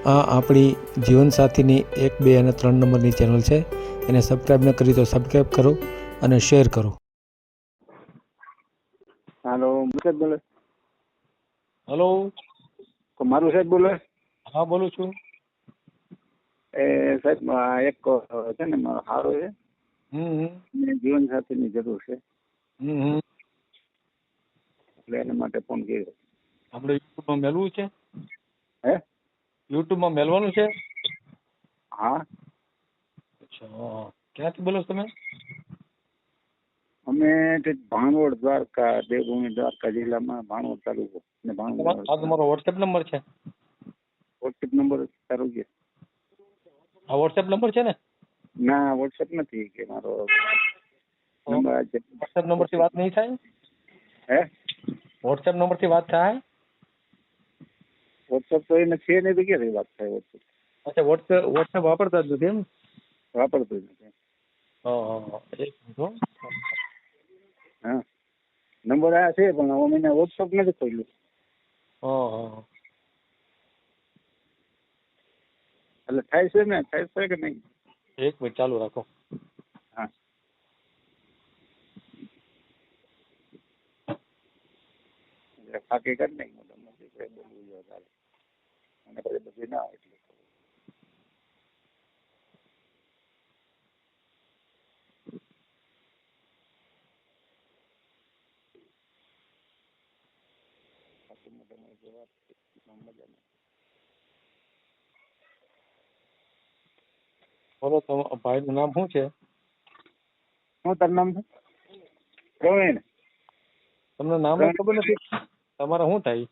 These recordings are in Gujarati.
આ આપણી જીવનસાથીની 1, 2 અને 3 નંબરની ચેનલ છે. એને સબસ્ક્રાઈબ ન કરી તો સબસ્ક્રાઈબ કરો અને શેર કરો. હાલો, મુકેશ બોલે. હલો. મારું સાહેબ બોલે. હા, બોલું છું. એ સાહેબ એક છે ને મારો હારો છે. મને જીવન સાથીની જરૂર છે. એટલે એના માટે ફોન કર્યો. આપણે યુટ્યુબમાં મેળવું છે. હે? યુટ્યુબમાં મેળવાનું છે. હા. અચ્છા, ક્યાંથી બોલો તમે? અમે ભાણવડ દ્વારકા, દેવભૂમિ દ્વારકા જિલ્લામાં ભાણવડ તાલુકો ને ભાણવડ. આ તમારો વોટ્સએપ નંબર છે? વોટ્સએપ નંબર તારો છે? આ વોટ્સએપ નંબર છે ને? ના, વોટ્સએપ નથી કે મારો નંબર. વોટ્સએપ નંબરથી વાત નહીં થાય? હે? વોટ્સએપ નંબરથી વાત થાય? વોટ્સએપ તો એને છે નહીં તો ક્યાંથી વાત થાય વોટ્સએપ? અચ્છા, વોટ્સએપ વાપરતા જ નથી એમ? વાપરતો જ નથી. હા, એક મિનિટ હો. હા, નંબર આ છે પણ હવે મેં વોટ્સએપ નથી ખોલ્યું. હા. એટલે થાય છે ને? થાય છે કે નહીં? એક મિનિટ ચાલુ રાખો. હા. ફાંકી કરી નહીં બોલવું જોઈએ તારે. અને પછી બધી ના હોય એટલે. બોલો, ભાઈનું નામ શું છે? શું તારું નામ છે? પ્રવીણ. તમને નામ જ ખબર નથી? તમારે શું થાય?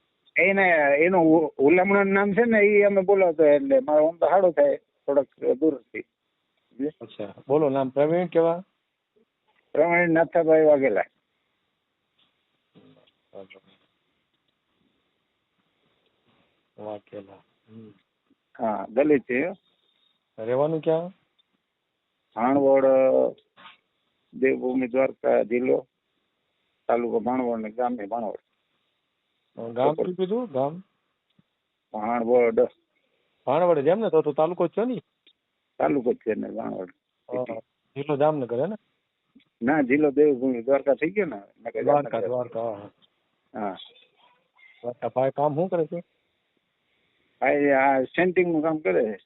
એનું હુલામણા નામ છે ને, એ અમે બોલાવતો એટલે મારો આમ તો સાડો થાય થોડોક દૂરથી. અચ્છા, બોલો નામ. પ્રવીણ કેવા? પ્રવીણ નાથાભાઈ વાઘેલા. વાઘેલા. હા, દલિત છે. રહેવાનું ક્યાં? ભાણવડ, દેવભૂમિ દ્વારકા જિલ્લો, તાલુકો ભાણવડ ને ગામ ભાણવડ. ગામ શું કીધું? ગામ ભાણવડ. ભાણવડ જ એમ ને? તો તાલુકો જ છે ને? તાલુકો જ છે ને ભાણવડ. જિલ્લો જામનગર હે ને? ના, જિલ્લો દેવભૂમિ દ્વારકા થઈ ગયો ને. દ્વારકા. હા. દ્વારકા. ભાઈ કામ શું કરે છે? ભાઈ આ સેન્ટિંગ નું કામ કરે છે.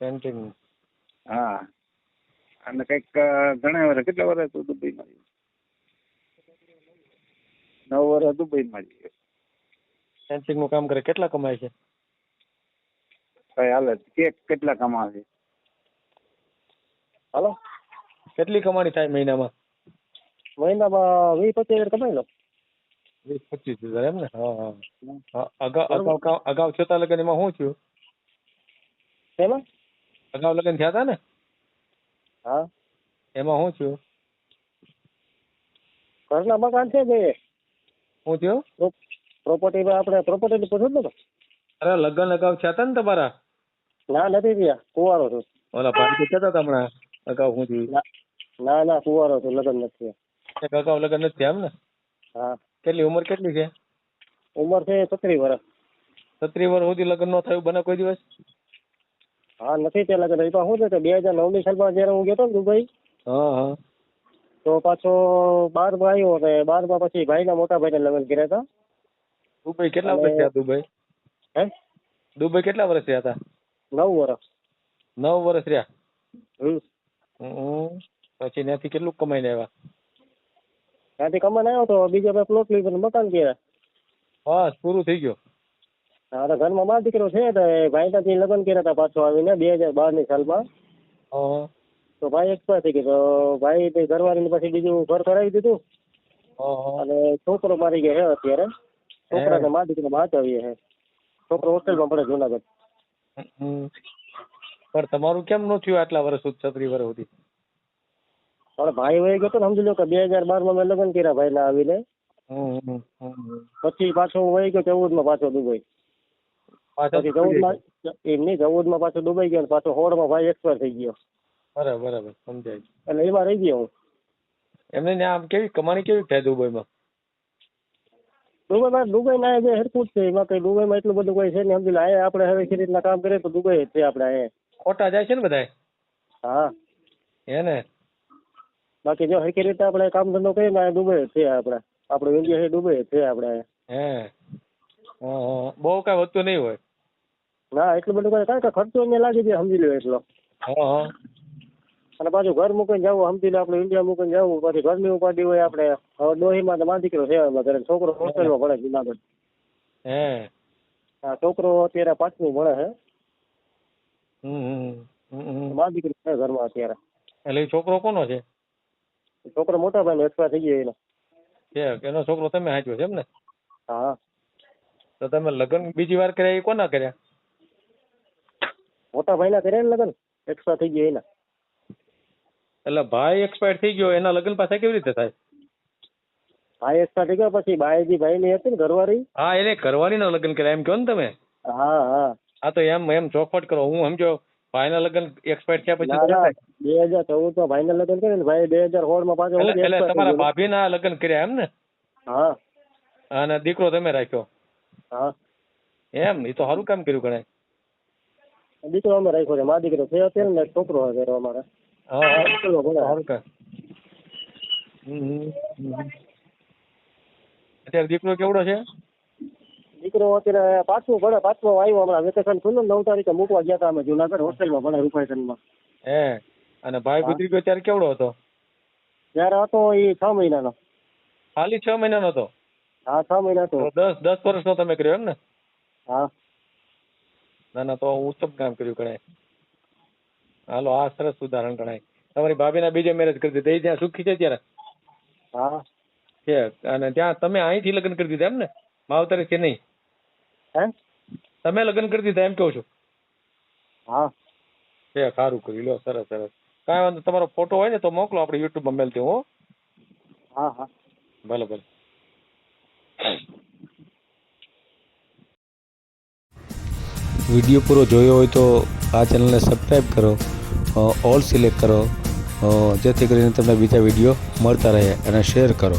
પેન્ટિંગ. હા. અને કઈક ઘણા વર્ષ, કેટલા વર્ષ તું દુબઈમાં? 9 વર્ષ દુબઈમાં જઈએ. પેન્ટિંગ નું કામ કરે. કેટલા કમાય છે? કઈ હાલત કેટલા કમાશે? હાલો, કેટલી કમાણી થાય મહિનામાં? મહિનામાં 20-25 કમાઈ લો. 20-25 હજાર એમ ને? હા. અગાઉ છતાં લગન એમાં શું થયું? શેમાં? અગાઉ લગન થયા હતા ને? હા. એમાં શું થયું? ઘરના મકાન છે બે. શું થયું? પ્રોપર્ટીમાં આપણે પ્રોપર્ટી પૂછ્યું ને? અરે, લગન અગાઉ થયા હતા ને તમારા? ના, નથી થયા. કુંવારો છું. ઓલા ભાઈ તો કહેતા હતા હમણાં અગાઉ શું થયું? ના, કુંવારો છું. લગ્ન નથી થયા. અગાઉ લગન નથી થયા એમ ને? હા. કેટલી ઉંમર કેટલી છે? ઉંમર છે 36 વર્ષ. 36 વર્ષ સુધી લગ્ન ન થયું બને કોઈ દિવસ? હા, નથી તે લગ્ન. એ શું છે કે 2009ની સાલમાં જયારે હું ગયો હતો ને દુબઈ, હા. તો પાછો 12માં આવ્યો અને 12માં પછી ભાઈના મોટા ભાઈને લગ્ન કર્યા હતા. દુબઈ કેટલા વર્ષ થયા? દુબઈ હે? દુબઈ કેટલા વર્ષ થયા હતા? 9 વર્ષ. 9 વર્ષ રહ્યા. પછી ત્યાંથી કેટલું કમાઈને આવ્યા? ત્યાંથી કમાઈને આવ્યો તો બીજા ભાઈ પ્લોટ લીધો, મકાન કર્યા. બસ પૂરું થઈ ગયું. હા, ઘરમાં મારો દીકરો છે ને, ભાઈના થી લગ્ન કર્યા હતા પાછો આવીને 2012ની સાલમાં. તો ભાઈ એક્સપાયર થઈ ગયો. તો ભાઈ ઘરવાળીને પછી બીજું ઘર કરાવી દીધું અને છોકરો મારી ગયો છે અત્યારે. છોકરાને મારા દીકરો વાંચાવીએ છે. છોકરો હોસ્ટેલમાં પડે જુનાગઢ. પણ તમારું કેમ ન થયું આટલા વર્ષ સુધી, 36 વર્ષ સુધી? પણ ભાઈ વહી ગયો તો ને, સમજી લો કે 2012માં મેં લગ્ન કર્યા ભાઈના આવીને. પછી પાછો હું વહી ગયો 14માં પાછો દુબઈ. પછી 14માં પાછો દુબઈ ગયો, પાછો 16માં ભાઈ એક્સપાયર થઈ ગયો. બરાબર, સમજાય. એટલે એમાં રહી ગયો હું. એમને આમ કેવી કમાણી કેવી થાય દુબઈમાં? દુબઈ ના જે હરકું જ છે એમાં કઈ દુબઈમાં એટલું બધું કોઈ છે ને સમજી લે અહીંયા આપણે હવે એ રીતના કામ કરીએ તો દુબઈ જ છે આપણે અહીંયા. ખોટા જાય છે ને બધાય હા હે ને બાકી જો હરકી રીતે આપણે કામ ધંધો કરીએ ને દુબઈ જ છે આપણે. આપણું ઇન્ડિયા છે દુબઈ જ છે આપણે અહીંયા. હે બહુ કઈ વધતું નહીં હોય. ના એટલું બધું કઈ કારણ કે ખર્ચો એને લાગી જાય સમજી લો એટલો. હા અને પાછું ઘર મૂકીને જવું સમજી લો આપણે ઇન્ડિયા મૂકીને જવું પછી ઘરની ઉપાધિ હોય આપણે. હવે ડોહીમાં તો મારા દીકરો સેવામાં કરે છોકરો હોસ્ટેલમાં ભણે જુનાગઢ. હે હા છોકરો અત્યારે 5મું ભણે છે. મારા દીકરો છે ઘરમાં અત્યારે. એટલે એ છોકરો કોનો છે? છોકરો મોટા ભાઈ નો એક્સપાયર થઈ ગયો એનો. છે એનો છોકરો તમે હાચ્યો છે એમ ને? હા તો તમે લગ્ન બીજી વાર કર્યા એ કોના કર્યા? મોટા ભાઈ ના કર્યા ને લગ્ન એક્સપાયર થઈ ગયો એના. એટલે ભાઈ એક્સપાયર થઈ ગયો એના લગ્ન પાછા કેવી રીતે થાય? ભાઈ એક્સપાયર થઈ ગયો પછી બાઈજી ભાઈ ની હતી ને ઘરવાળી. હા એને ઘરવાળી ના લગ્ન કર્યા એમ કહો ને તમે? હા હા આ તો એમ ચોખવટ કરો. હું સમજો ભાઈના લગ્ન એક્સપાયર થયા પછી ના, તો ના, થાય. 2014 માં ભાઈ ના લગ્ન કર્યા ને ભાઈ 2016 માં પાછો એટલે તમારા ભાભી ના લગ્ન કર્યા એમ ને? હા અને દીકરો તમે રાખ્યો હા એમ? એ તો સારું કામ કર્યું ગણાય. દીકરો અમે રાખ્યો છે. મારો દીકરો છે અત્યારે ને એક છોકરો છે અમારે. હા ચલો ભલે. સારું કામ. અત્યારે દીકરો કેવડો છે? દીકરો અત્યારે 5મું ભણે. 5માં આવ્યો હમણાં વેકેશન ખુલ્લું 9 તારીખે મૂકવા ગયા હતા અમે જુનાગઢ હોસ્ટેલમાં ભણે રૂપાઈસનમાં. હે અને ભાઈ ગુજરી ગયો ત્યારે કેવડો હતો? ત્યારે હતો એ 6 મહિનાનો. ખાલી 6 મહિનાનો હતો? હા 6 મહિના હતો. તો 10 વર્ષનો તમે કર્યો એમ ને? હા ના ના તો ઉત્તમ કામ કર્યું ગણાય. હાલો આ સરસ ઉદાહરણ ગણાય. તમારી ભાભીના બીજે મેરેજ કરી દીધા એ ત્યાં સુખી છે ત્યારે? હા છે અને ત્યાં તમે અહીંથી લગ્ન કરી દીધા એમ ને? માવતરે છે નહીં? હે તમે લગ્ન કરી દીધા એમ કહું છું? હા છે સારું કર્યું. લો સરસ સરસ. કાંઈ વાંધો તમારો ફોટો હોય ને તો મોકલો આપણે યુટ્યુબમાં મેલતી હો. હા હા ભલે ભલે. વિડીયો પૂરો જોયો હોય તો આ ચેનલને સબસ્ક્રાઈબ કરો, ઓલ સિલેક્ટ કરો, જેથી કરીને તમને બીજા વિડીયો મળતા રહે અને શેર કરો.